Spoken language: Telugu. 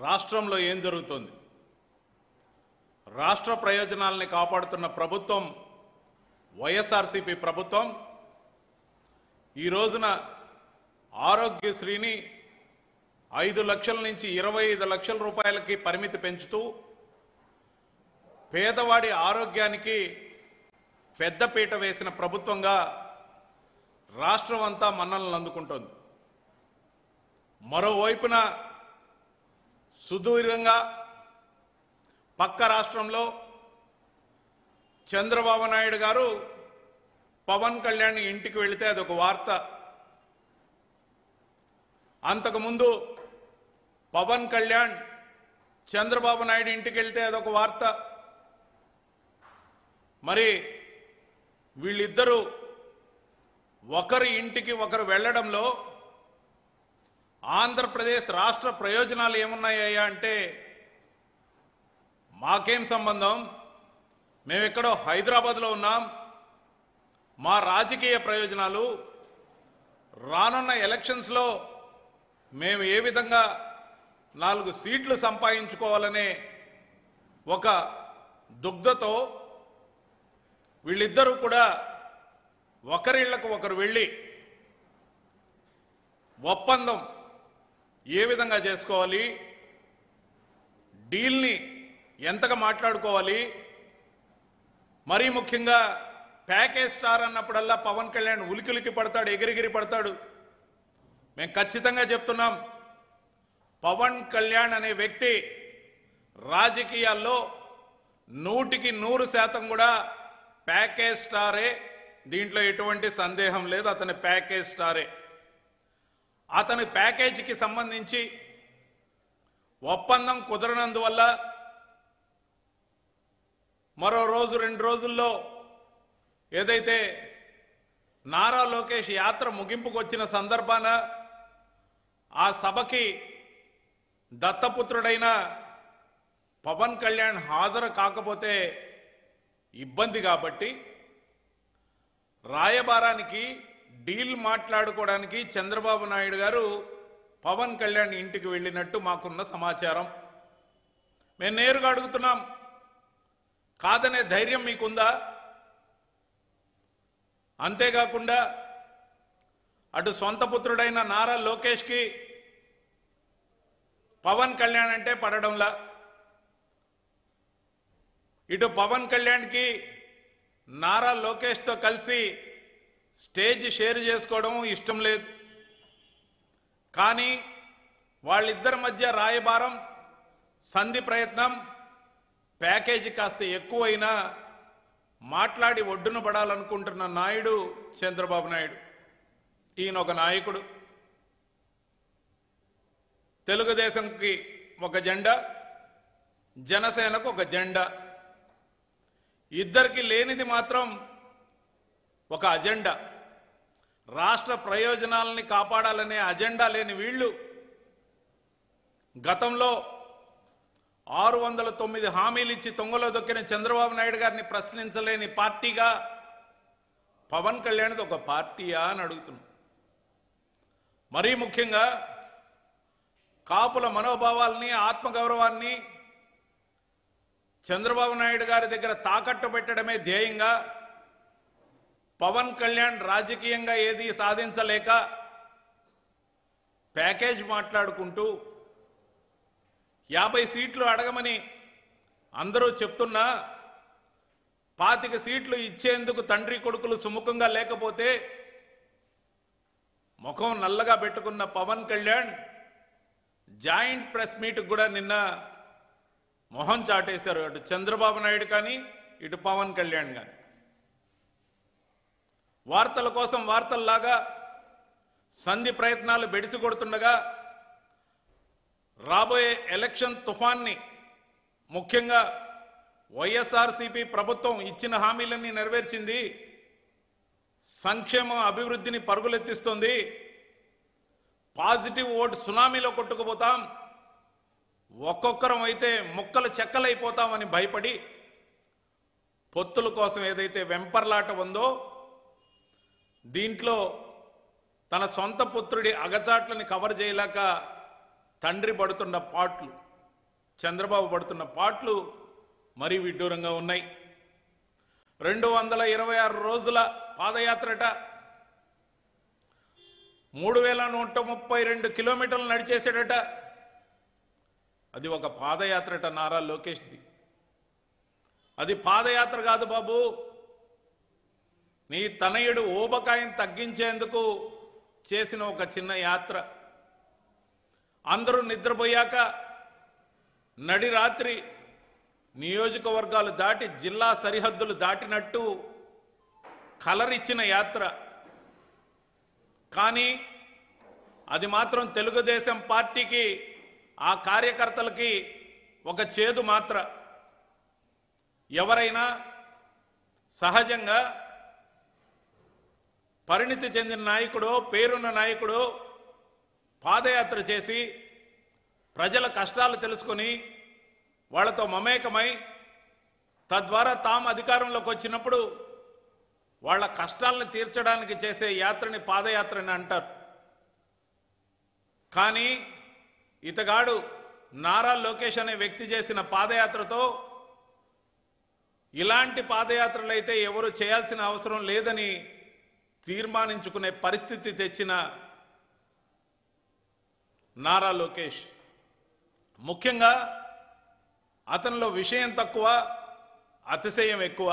రాష్ట్రంలో ఏం జరుగుతుంది? రాష్ట్ర ప్రయోజనాల్ని కాపాడుతున్న ప్రభుత్వం వైఎస్ఆర్సీపీ ప్రభుత్వం ఈ రోజున ఆరోగ్యశ్రీని 5 లక్షల నుంచి 25 లక్షల రూపాయలకి పరిమితి పెంచుతూ పేదవాడి ఆరోగ్యానికి పెద్దపీట వేసిన ప్రభుత్వంగా రాష్ట్రం అంతా మన్ననలు అందుకుంటోంది. మరోవైపున సుదూరంగా పక్క రాష్ట్రంలో చంద్రబాబు నాయుడు గారు పవన్ కళ్యాణ్ ఇంటికి వెళితే అదొక వార్త. అంతకుముందు పవన్ కళ్యాణ్ చంద్రబాబు నాయుడు ఇంటికి వెళ్తే అదొక వార్త. మరి వీళ్ళిద్దరూ ఒకరి ఇంటికి ఒకరు వెళ్లడంలో ఆంధ్రప్రదేశ్ రాష్ట్ర ప్రయోజనాలు ఏమున్నాయ్యా అంటే, మాకేం సంబంధం, మేమెక్కడో హైదరాబాద్లో ఉన్నాం, మా రాజకీయ ప్రయోజనాలు రానున్న ఎలక్షన్స్లో మేము ఏ విధంగా 4 సీట్లు సంపాదించుకోవాలనే ఒక దుగ్ధతో వీళ్ళిద్దరూ కూడా ఒకరిళ్లకు ఒకరు వెళ్ళి ఒప్పందం ఏ విధంగా చేసుకోవాలి, డీల్ని ఎంతగా మాట్లాడుకోవాలి, మరీ ముఖ్యంగా ప్యాకేజ్ స్టార్ అన్నప్పుడల్లా పవన్ కళ్యాణ్ ఉలికిలికి పడతాడు, ఎగిరిగిరి పడతాడు. మేము ఖచ్చితంగా చెప్తున్నాం, పవన్ కళ్యాణ్ అనే వ్యక్తి రాజకీయాల్లో 100% కూడా ప్యాకేజ్ స్టారే. దీంట్లో ఎటువంటి సందేహం లేదు, అతని ప్యాకేజ్ స్టారే. అతని ప్యాకేజీకి సంబంధించి ఒప్పందం కుదరనందువల్ల మరో రోజు 2 రోజుల్లో ఏదైతే నారా లోకేష్ యాత్ర ముగింపుకు వచ్చిన సందర్భాన ఆ సభకి దత్తపుత్రుడైన పవన్ కళ్యాణ్ హాజరు కాకపోతే ఇబ్బంది కాబట్టి రాయబారానికి డీల్ మాట్లాడుకోవడానికి చంద్రబాబు నాయుడు గారు పవన్ కళ్యాణ్ ఇంటికి వెళ్ళినట్టు మాకున్న సమాచారం. మేము నేరుగా అడుగుతున్నాం, కాదనే ధైర్యం మీకుందా? అంతేకాకుండా అటు సొంత పుత్రుడైన నారా లోకేష్కి పవన్ కళ్యాణ్ అంటే పడడంలా, ఇటు పవన్ కళ్యాణ్కి నారా లోకేష్తో కలిసి స్టేజ్ షేర్ చేసుకోవడం ఇష్టం లేదు. కానీ వాళ్ళిద్దరి మధ్య రాయబారం, సంధి ప్రయత్నం, ప్యాకేజీ కాస్త ఎక్కువైనా మాట్లాడి ఒడ్డున పడాలనుకుంటున్న నాయుడు చంద్రబాబు నాయుడు. ఈయన ఒక నాయకుడు, తెలుగుదేశంకి ఒక జెండా, జనసేనకు ఒక జెండా. ఇద్దరికి లేనిది మాత్రం ఒక అజెండా. రాష్ట్ర ప్రయోజనాలని కాపాడాలనే అజెండా లేని వీళ్ళు గతంలో 609 హామీలు ఇచ్చి తొంగలో దొక్కిన చంద్రబాబు నాయుడు గారిని ప్రశ్నించలేని పార్టీగా పవన్ కళ్యాణ్ది ఒక పార్టీయా అని అడుగుతున్నాం. మరీ ముఖ్యంగా కాపుల మనోభావాల్ని, ఆత్మగౌరవాన్ని చంద్రబాబు నాయుడు గారి దగ్గర తాకట్టు పెట్టడమే ధ్యేయంగా పవన్ కళ్యాణ్ రాజకీయంగా ఏది సాధించలేక ప్యాకేజ్ మాట్లాడుకుంటూ 50 సీట్లు అడగమని అందరూ చెప్తున్నా 25 సీట్లు ఇచ్చేందుకు తండ్రి కొడుకులు సుముఖంగా లేకపోతే ముఖం నల్లగా పెట్టుకున్న Pawan Kalyan joint press meet కూడా నిన్న మొహం చాటేశారు. అటు చంద్రబాబు నాయుడు కానీ ఇటు పవన్ కళ్యాణ్ కానీ వార్తల కోసం వార్తల్లాగా సంధి ప్రయత్నాలు బెడిసి కొడుతుండగా రాబోయే ఎలక్షన్ తుఫాన్ని, ముఖ్యంగా వైఎస్ఆర్సీపీ ప్రభుత్వం ఇచ్చిన హామీలన్నీ నెరవేర్చింది, సంక్షేమ అభివృద్ధిని పరుగులెత్తిస్తుంది, పాజిటివ్ ఓటు సునామీలో కొట్టుకుపోతాం, ఒక్కొక్కరం అయితే ముక్కలు చెక్కలైపోతామని భయపడి పొత్తుల కోసం ఏదైతే వెంపర్లాట ఉందో దీంట్లో తన సొంత పుత్రుడి అగచాట్లని కవర్ చేయలేక తండ్రి పడుతున్న పాట్లు చంద్రబాబు పడుతున్న పాట్లు మరీ విడ్డూరంగా ఉన్నాయి. 226 రోజుల పాదయాత్రట, 3132 కిలోమీటర్లు నడిచేసాడట. అది ఒక పాదయాత్రట నారా లోకేష్ది. అది పాదయాత్ర కాదు బాబు, నీ తనయుడు ఊబకాయం తగ్గించేందుకు చేసిన ఒక చిన్న యాత్ర. అందరూ నిద్రపోయాక నడి రాత్రి నియోజకవర్గాలు దాటి జిల్లా సరిహద్దులు దాటినట్టు కలరిచ్చిన యాత్ర. కానీ అది మాత్రం తెలుగుదేశం పార్టీకి, ఆ కార్యకర్తలకి ఒక చేదు మాత్ర. ఎవరైనా సహజంగా పరిణితి చెందిన నాయకుడు, పేరున్న నాయకుడు పాదయాత్ర చేసి ప్రజల కష్టాలు తెలుసుకొని వాళ్ళతో మమేకమై తద్వారా తాము అధికారంలోకి వచ్చినప్పుడు వాళ్ళ కష్టాలను తీర్చడానికి చేసే యాత్రని పాదయాత్రని అంటారు. కానీ ఇతగాడు నారా లోకేష్ అనే వ్యక్తి చేసిన పాదయాత్రతో ఇలాంటి పాదయాత్రలు అయితే ఎవరు చేయాల్సిన అవసరం లేదని తీర్మానించుకునే పరిస్థితి తెచ్చిన నారా లోకేష్. ముఖ్యంగా అతనిలో విషయం తక్కువ, అతిశయం ఎక్కువ.